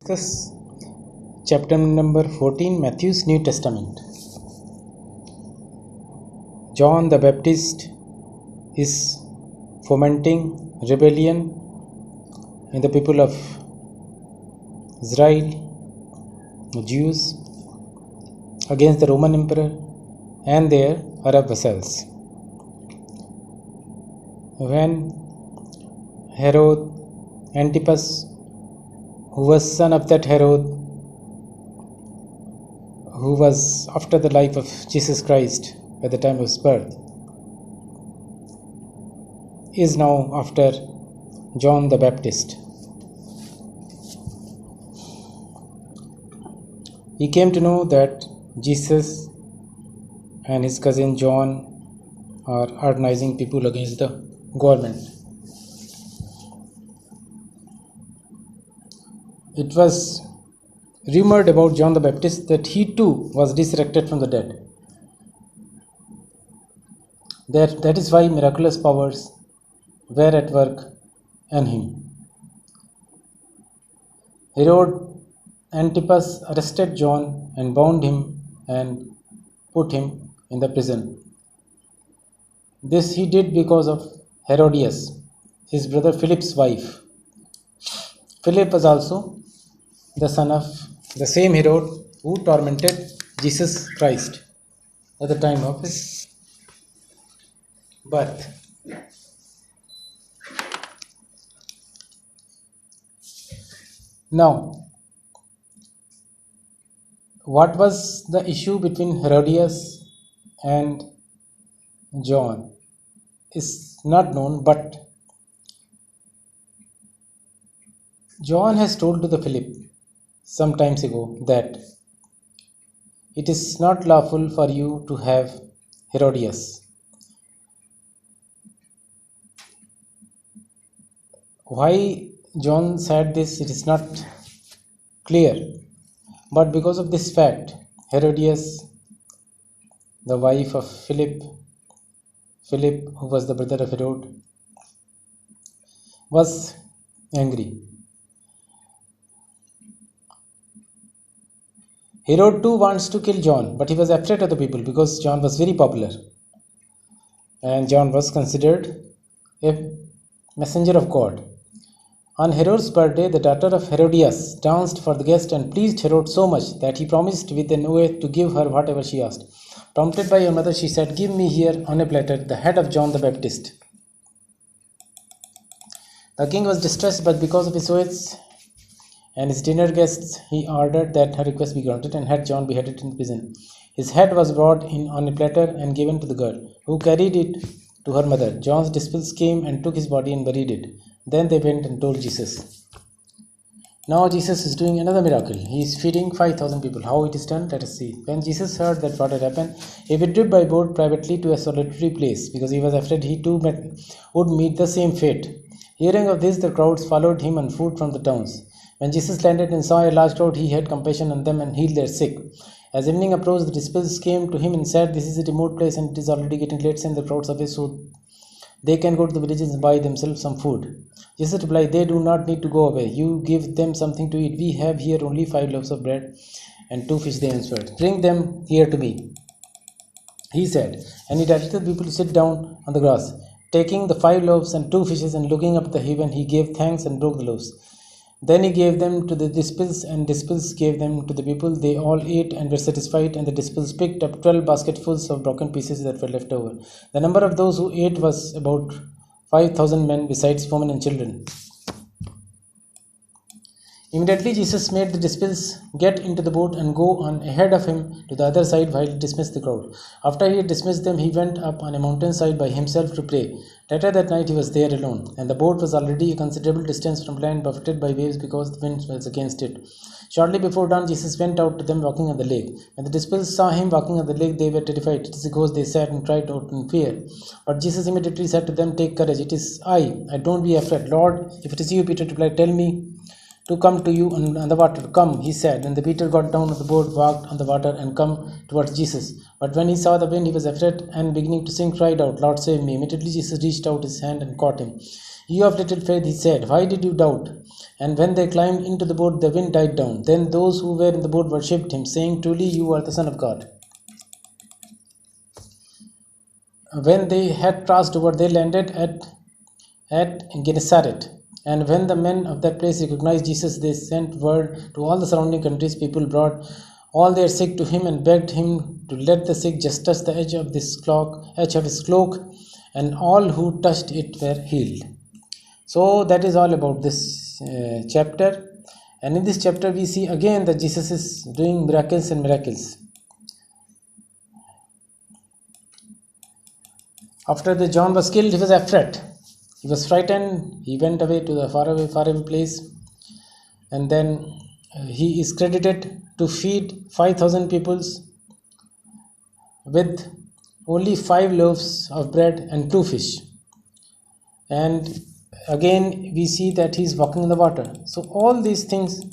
discuss chapter number 14, Matthew's New Testament. John the Baptist is fomenting rebellion in the people of Israel, Jews, against the Roman Emperor and their Arab vassals. When Herod Antipas, who was son of that Herod, who was after the life of Jesus Christ at the time of his birth, is now after John the Baptist. He came to know that Jesus and his cousin John are organizing people against the government. It was rumored about John the Baptist that he too was resurrected from the dead. That is why miraculous powers were at work in him. Herod Antipas arrested John and bound him and put him in the prison. This he did because of Herodias, his brother Philip's wife. Philip was also the son of the same Herod who tormented Jesus Christ at the time of his birth. Now, what was the issue between Herodias and John is not known, but John has told to the Philip some times ago that it is not lawful for you to have Herodias. Why John said this, it is not clear. But because of this fact, Herodias, the wife of Philip, who was the brother of Herod, was angry. Herod too wants to kill John, but he was afraid of the people because John was very popular. And John was considered a messenger of God. On Herod's birthday, the daughter of Herodias danced for the guest and pleased Herod so much that he promised with an oath to give her whatever she asked. Prompted by her mother, she said, "Give me here on a platter the head of John the Baptist." The king was distressed, but because of his oaths and his dinner guests, he ordered that her request be granted and had John beheaded in the prison. His head was brought in on a platter and given to the girl, who carried it to her mother. John's disciples came and took his body and buried it. Then they went and told Jesus. Now Jesus is doing another miracle. He is feeding 5,000 people. How it is done? Let us see. When Jesus heard that what had happened, he withdrew by boat privately to a solitary place, because he was afraid he too would meet the same fate. Hearing of this, the crowds followed him on foot from the towns. When Jesus landed and saw a large crowd, he had compassion on them and healed their sick. As evening approached, the disciples came to him and said, "This is a remote place and it is already getting late. Send the crowds away so they can go to the villages and buy themselves some food." Jesus replied, "They do not need to go away. You give them something to eat. We have here only 5 loaves of bread and 2 fish," they answered. "Bring them here to me," he said. And he directed the people to sit down on the grass. Taking the 5 loaves and 2 fishes and looking up at the heaven, he gave thanks and broke the loaves. Then he gave them to the disciples, and disciples gave them to the people. They all ate and were satisfied, and the disciples picked up 12 basketfuls of broken pieces that were left over. The number of those who ate was about 5,000 men, besides women and children. Immediately Jesus made the disciples get into the boat and go on ahead of him to the other side while he dismissed the crowd. After he had dismissed them, he went up on a mountainside by himself to pray. Later that night he was there alone, and the boat was already a considerable distance from land, buffeted by waves because the wind was against it. Shortly before dawn, Jesus went out to them walking on the lake. When the disciples saw him walking on the lake, they were terrified. "It is a ghost," they said, and cried out in fear. But Jesus immediately said to them, "Take courage, it is I. Don't be afraid." "Lord, if it is you," Peter replied, "tell me to come to you on the water." "Come," he said. And the Peter got down of the boat, walked on the water, and come towards Jesus. But when he saw the wind, he was afraid, and beginning to sink, cried out, "Lord, save me." Immediately Jesus reached out his hand and caught him. You of little faith, he said, why did you doubt? And when they climbed into the boat, the wind died down. Then those who were in the boat worshipped him, saying, truly you are the Son of God. When they had crossed over, they landed at Gennesaret. And when the men of that place recognized Jesus, they sent word to all the surrounding countries. People brought all their sick to him and begged him to let the sick just touch the edge of his cloak, and all who touched it were healed. So that is all about this chapter. And in this chapter we see again that Jesus is doing miracles and miracles. After the John was killed, he was afraid. He was frightened. He went away to the far away place. And then he is credited to feed 5,000 peoples with only 5 loaves of bread and 2 fish. And again we see that he is walking in the water. So all these things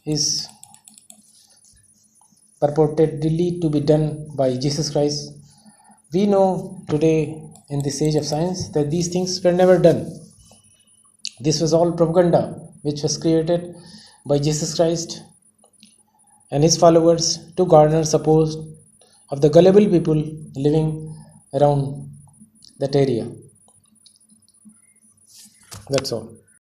is purportedly to be done by Jesus Christ. We know today in this age of science that these things were never done. This was all propaganda which was created by Jesus Christ and his followers to garner support of the gullible people living around that area. That's all.